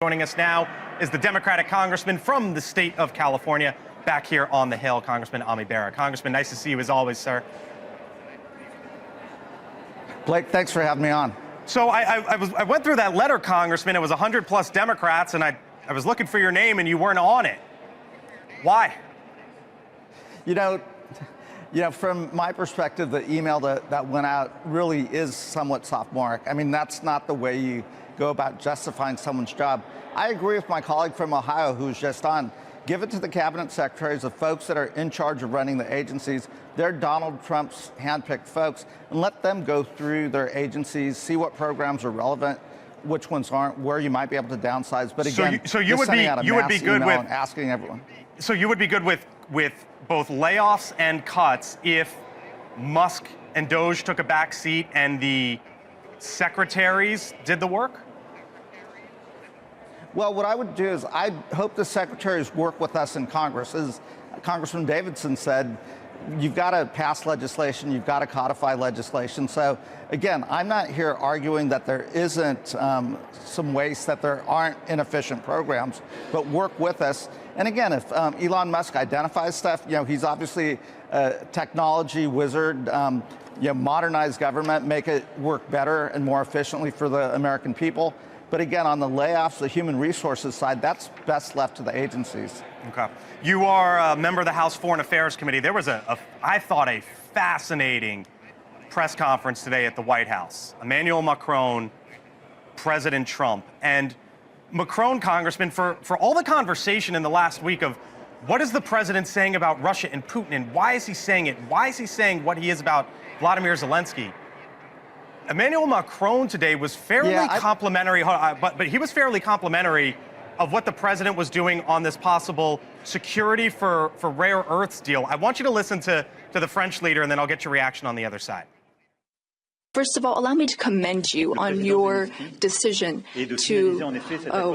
Joining us now is the Democratic congressman from the state of California, back here on the Hill, Congressman Bera. Congressman, nice to see you as always, sir. Blake, thanks for having me on. So I went through that letter, Congressman. It was 100+ Democrats, and I was looking for your name, and you weren't on it. Why? You know, from my perspective, the email that went out really is somewhat sophomoric. I mean, that's not the way you go about justifying someone's job. I agree with my colleague from Ohio who's just on. Give it to the cabinet secretaries, the folks that are in charge of running the agencies. They're Donald Trump's handpicked folks, and let them go through their agencies, see what programs are relevant, which ones aren't, where you might be able to downsize. But again, so you would be good with asking everyone. So you would be good with both layoffs and cuts if Musk and DOGE took a back seat and the secretaries did the work? Well, what I would do is I hope the secretaries work with us in Congress. As Congressman Davidson said, you've got to pass legislation, you've got to codify legislation. So again, I'm not here arguing that there isn't some waste, that there aren't inefficient programs, but work with us. And again, if Elon Musk identifies stuff, he's obviously a technology wizard, modernize government, make it work better and more efficiently for the American people. But again, on the layoffs, the human resources side, that's best left to the agencies. Okay. You are a member of the House Foreign Affairs Committee. There was I thought, a fascinating press conference today at the White House. Emmanuel Macron, President Trump. And Macron, Congressman, for all the conversation in the last week of what is the president saying about Russia and Putin, and why is he saying it? Why is he saying what he is about Vladimir Zelensky? Emmanuel Macron today was fairly complimentary, but he was fairly complimentary of what the president was doing on this possible security for rare earths deal. I want you to listen to the French leader, and then I'll get your reaction on the other side. First of all, allow me to commend you on your decision to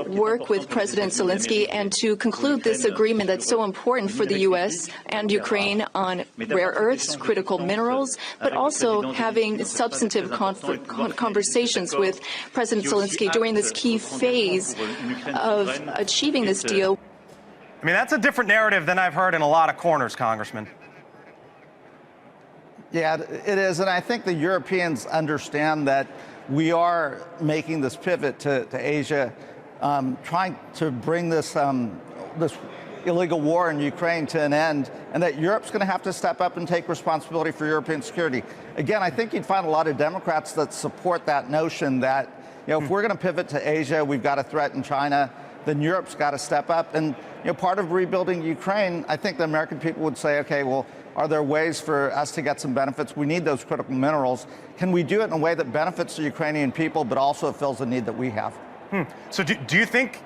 work with President Zelensky and to conclude this agreement that's so important for the U.S. and Ukraine on rare earths, critical minerals, but also having substantive conversations with President Zelensky during this key phase of achieving this deal. I mean, that's a different narrative than I've heard in a lot of corners, Congressman. Yeah, it is, and I think the Europeans understand that we are making this pivot to Asia, trying to bring this illegal war in Ukraine to an end, and that Europe's going to have to step up and take responsibility for European security. Again, I think you'd find a lot of Democrats that support that notion that, if we're going to pivot to Asia, we've got to threaten China, then Europe's got to step up. And part of rebuilding Ukraine, I think the American people would say, okay, well, are there ways for us to get some benefits? We need those critical minerals. Can we do it in a way that benefits the Ukrainian people, but also fills the need that we have? So do you think,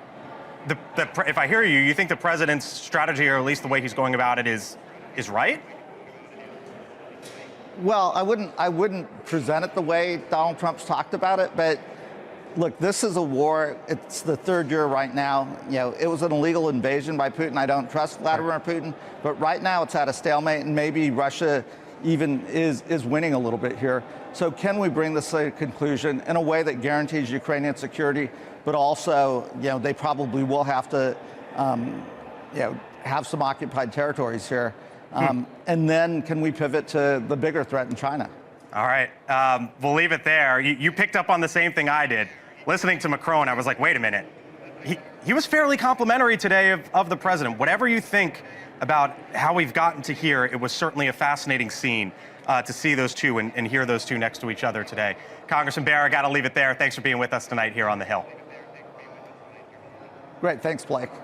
if I hear you, you think the president's strategy, or at least the way he's going about it, is right? Well, I wouldn't present it the way Donald Trump's talked about it, but look, this is a war. It's the third year right now. It was an illegal invasion by Putin. I don't trust Vladimir Putin, but right now it's at a stalemate, and maybe Russia even is winning a little bit here. So can we bring this to a conclusion in a way that guarantees Ukrainian security, but also, they probably will have to, have some occupied territories here. And then can we pivot to the bigger threat in China? All right, we'll leave it there. You picked up on the same thing I did. Listening to Macron, I was like, wait a minute. He was fairly complimentary today of the president. Whatever you think about how we've gotten to here, it was certainly a fascinating scene to see those two and hear those two next to each other today. Congressman Bera, got to leave it there. Thanks for being with us tonight here on the Hill. Great, thanks, Blake.